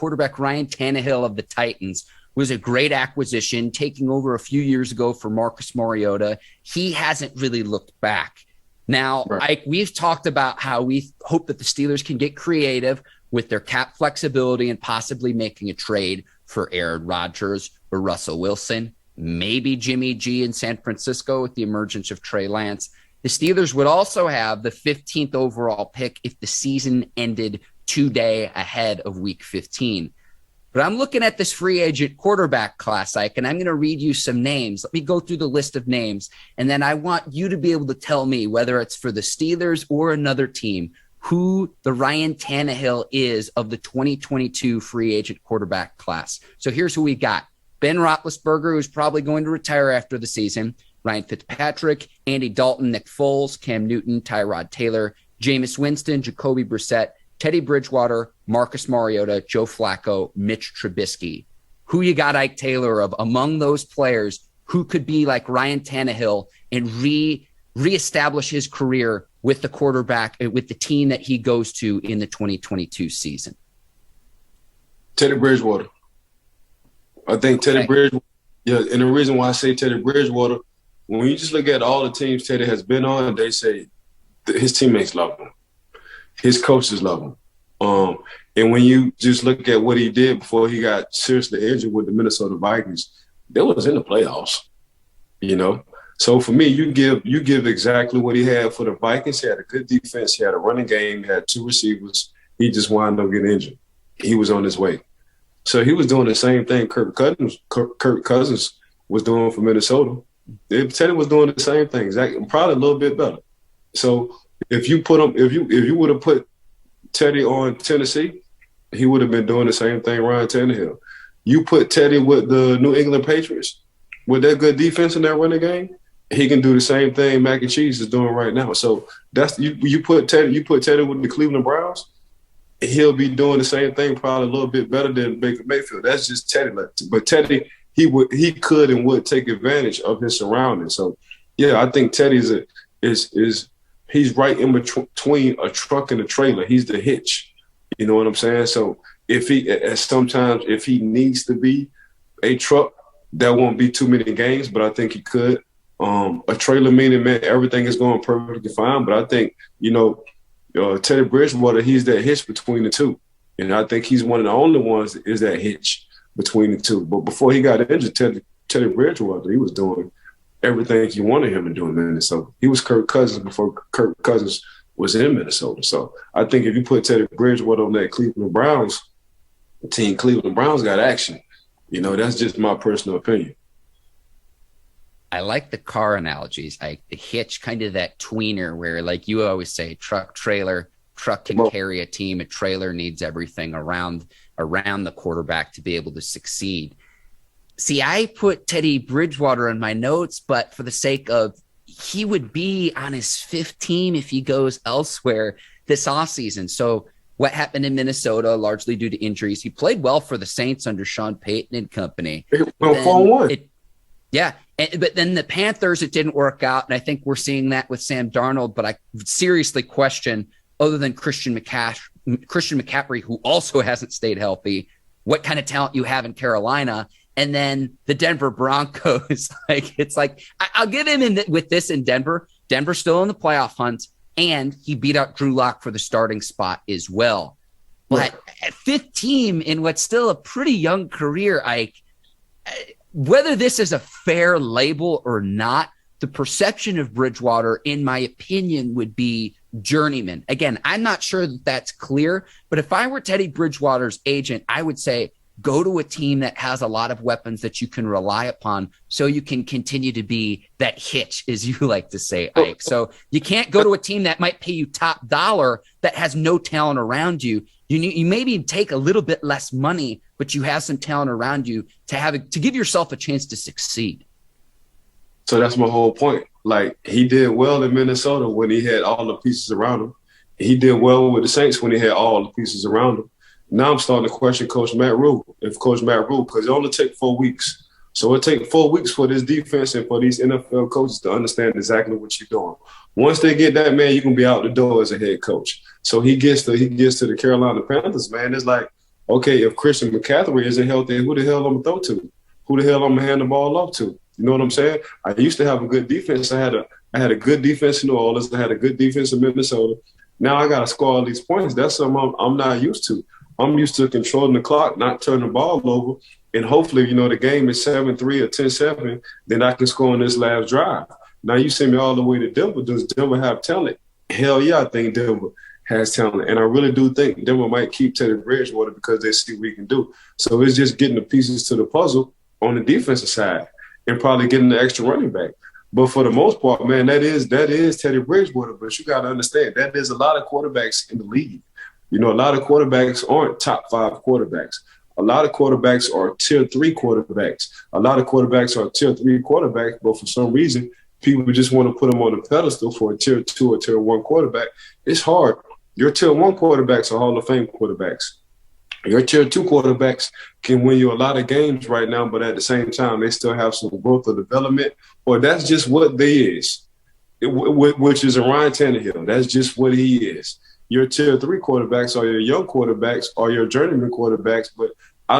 quarterback Ryan Tannehill of the Titans was a great acquisition, taking over a few years ago for Marcus Mariota. He hasn't really looked back. Now, Ike, we've talked about how we hope that the Steelers can get creative with their cap flexibility and possibly making a trade for Aaron Rodgers or Russell Wilson, maybe Jimmy G in San Francisco with the emergence of Trey Lance. The Steelers would also have the 15th overall pick if the season ended 2 days ahead of week 15. But I'm looking at this free agent quarterback class, Ike, and I'm going to read you some names. Let me go through the list of names, and then I want you to be able to tell me whether it's for the Steelers or another team who the Ryan Tannehill is of the 2022 free agent quarterback class. So here's who we got. Ben Roethlisberger, who's probably going to retire after the season. Ryan Fitzpatrick, Andy Dalton, Nick Foles, Cam Newton, Tyrod Taylor, Jameis Winston, Jacoby Brissett, Teddy Bridgewater, Marcus Mariota, Joe Flacco, Mitch Trubisky. Who you got, Ike Taylor, of among those players who could be like Ryan Tannehill and reestablish his career with the quarterback, with the team that he goes to in the 2022 season? Teddy Bridgewater. I think Teddy Bridgewater, and the reason why I say Teddy Bridgewater, when you just look at all the teams Teddy has been on, they say his teammates love him. His coaches love him. And when you just look at what he did before he got seriously injured with the Minnesota Vikings, they was in the playoffs, you know. So for me, you give exactly what he had for the Vikings. He had a good defense. He had a running game. He had 2 receivers. He just wound up getting injured. He was on his way. So he was doing the same thing Kirk Cousins was doing for Minnesota. Teddy was doing the same thing, exactly, probably a little bit better. So if you would have put Teddy on Tennessee, he would have been doing the same thing Ryan Tannehill. You put Teddy with the New England Patriots, with that good defense in that running game, he can do the same thing Mac and Cheese is doing right now. So that's you put Teddy with the Cleveland Browns, he'll be doing the same thing, probably a little bit better than Baker Mayfield. That's just Teddy. But Teddy, he could and would take advantage of his surroundings. So yeah, I think Teddy's he's right in between a truck and a trailer. He's the hitch. You know what I'm saying? So if he needs to be a truck, there won't be too many games, but I think he could. A trailer meaning, man, everything is going perfectly fine. But I think, Teddy Bridgewater, he's that hitch between the two. And I think he's one of the only ones that is that hitch between the two. But before he got injured, Teddy Bridgewater, he was doing everything he wanted him to do in Minnesota. He was Kirk Cousins before Kirk Cousins was in Minnesota. So I think if you put Teddy Bridgewater on that Cleveland Browns team, Cleveland Browns got action. That's just my personal opinion. I like the car analogies. The hitch, kind of that tweener where, like you always say, truck, trailer, truck can carry a team. A trailer needs everything around the quarterback to be able to succeed. See, I put Teddy Bridgewater in my notes, but for the sake of he would be on his 5th team if he goes elsewhere this offseason. So what happened in Minnesota, largely due to injuries, he played well for the Saints under Sean Payton and company. Well, 4-1. Yeah. But then the Panthers, it didn't work out. And I think we're seeing that with Sam Darnold. But I seriously question, other than Christian McCaffrey, who also hasn't stayed healthy, what kind of talent you have in Carolina. And then the Denver Broncos, I'll give him with this in Denver. Denver's still in the playoff hunt, and he beat out Drew Lock for the starting spot as well. But at 5th team in what's still a pretty young career, whether this is a fair label or not, the perception of Bridgewater, in my opinion, would be journeyman. Again, I'm not sure that that's clear, but if I were Teddy Bridgewater's agent, I would say, go to a team that has a lot of weapons that you can rely upon so you can continue to be that hitch, as you like to say, Ike. So you can't go to a team that might pay you top dollar that has no talent around you. You maybe take a little bit less money, but you have some talent around you to give yourself a chance to succeed. So that's my whole point. Like, he did well in Minnesota when he had all the pieces around him. He did well with the Saints when he had all the pieces around him. Now I'm starting to question Coach Matt Rule, because it only takes 4 weeks. So it takes 4 weeks for this defense and for these NFL coaches to understand exactly what you're doing. Once they get that, man, you can be out the door as a head coach. So he gets to the Carolina Panthers, man. It's like, okay, if Christian McCaffrey isn't healthy, who the hell I'm going to throw to? Who the hell I'm going to hand the ball off to? You know what I'm saying? I used to have a good defense. I had a good defense in New Orleans. I had a good defense in Minnesota. Now I got to score all these points. That's something I'm not used to. I'm used to controlling the clock, not turning the ball over. And hopefully, you know, the game is 7-3 or 10-7, then I can score on this last drive. Now you send me all the way to Denver. Does Denver have talent? Hell yeah, I think Denver has talent. And I really do think Denver might keep Teddy Bridgewater because they see what he can do. So it's just getting the pieces to the puzzle on the defensive side and probably getting the extra running back. But for the most part, man, that is Teddy Bridgewater. But you got to understand, that is a lot of quarterbacks in the league. You know, a lot of quarterbacks aren't top 5 quarterbacks. A lot of quarterbacks are tier 3 quarterbacks. A lot of quarterbacks are tier 3 quarterbacks, but for some reason, people just want to put them on the pedestal for a tier 2 or tier 1 quarterback. It's hard. Your tier 1 quarterbacks are Hall of Fame quarterbacks. Your tier 2 quarterbacks can win you a lot of games right now, but at the same time, they still have some growth or development, or that's just what they is, which is a Ryan Tannehill. That's just what he is. Your tier 3 quarterbacks are your young quarterbacks or your journeyman quarterbacks, but I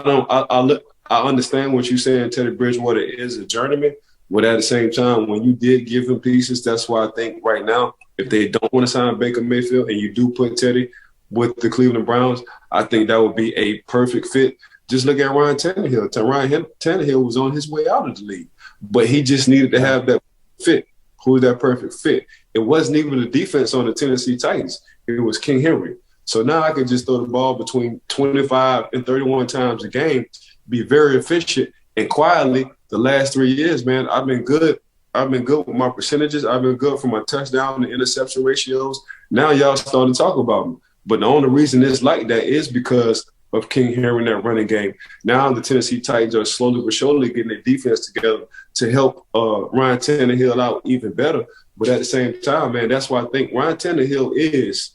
understand what you're saying. Teddy Bridgewater is a journeyman, but at the same time, when you did give him pieces, that's why I think right now, if they don't want to sign Baker Mayfield and you do put Teddy with the Cleveland Browns, I think that would be a perfect fit. Just look at Ryan Tannehill. Ryan Tannehill was on his way out of the league, but he just needed to have that fit. Who's that perfect fit? It wasn't even the defense on the Tennessee Titans. It was King Henry. So now I can just throw the ball between 25 and 31 times a game, be very efficient, and quietly the last 3 years, man, I've been good. I've been good with my percentages. I've been good for my touchdown and interception ratios. Now y'all starting to talk about me. But the only reason it's like that is because of King Henry in that running game. Now the Tennessee Titans are slowly but surely getting their defense together to help Ryan Tannehill out even better. But at the same time, man, that's why I think Ryan Tannehill is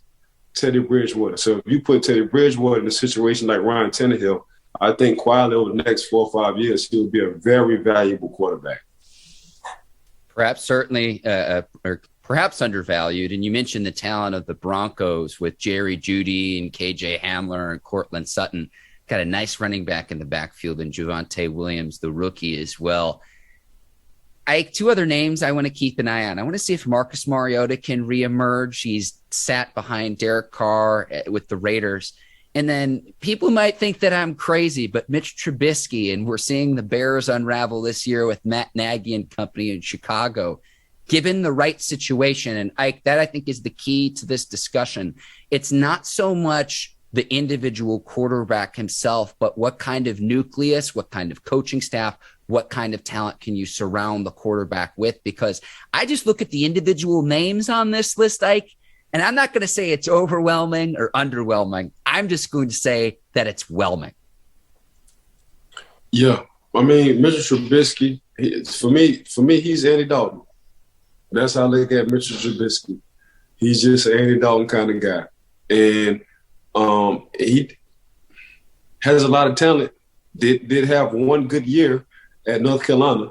Teddy Bridgewater. So if you put Teddy Bridgewater in a situation like Ryan Tannehill, I think quietly over the next 4 or 5 years, he'll be a very valuable quarterback. Perhaps certainly or perhaps undervalued. And you mentioned the talent of the Broncos with Jerry Jeudy and KJ Hamler and Cortland Sutton. Got a nice running back in the backfield and Javonte Williams, the rookie, as well. Two other names I want to keep an eye on. I want to see if Marcus Mariota can reemerge. He's sat behind Derek Carr with the Raiders. And then people might think that I'm crazy, but Mitch Trubisky, and we're seeing the Bears unravel this year with Matt Nagy and company in Chicago, given the right situation. And that I think is the key to this discussion. It's not so much the individual quarterback himself, but what kind of nucleus, what kind of coaching staff, what kind of talent can you surround the quarterback with? Because I just look at the individual names on this list, Ike, and I'm not going to say it's overwhelming or underwhelming. I'm just going to say that it's whelming. Yeah. I mean, Mitchell Trubisky, for me, he's Andy Dalton. That's how I look at Mitchell Trubisky. He's just an Andy Dalton kind of guy. And he has a lot of talent. Did have one good year at North Carolina,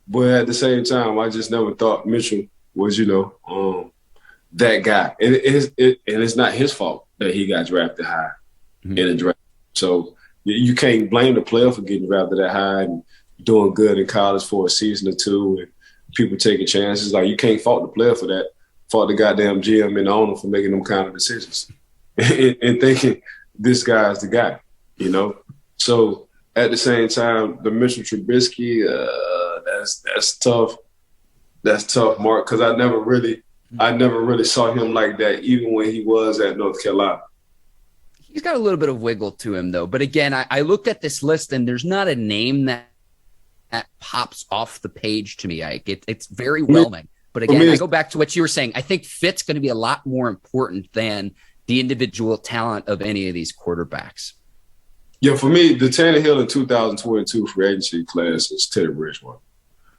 but at the same time, I just never thought Mitchell was, that guy. And it's not his fault that he got drafted high in the draft. So you can't blame the player for getting drafted that high and doing good in college for a season or two and people taking chances. Like, you can't fault the player for that. Fault the goddamn GM and the owner for making them kind of decisions and thinking this guy's the guy, So at the same time, the Mitchell Trubisky, that's tough. That's tough, Mark, because I never really saw him like that, even when he was at North Carolina. He's got a little bit of wiggle to him, though. But again, I looked at this list, and there's not a name that pops off the page to me, Ike. It's very whelming. But again, I go back to what you were saying. I think fit's going to be a lot more important than the individual talent of any of these quarterbacks. Yeah, for me, the Tannehill in 2022 free agency class is Teddy Bridgewater.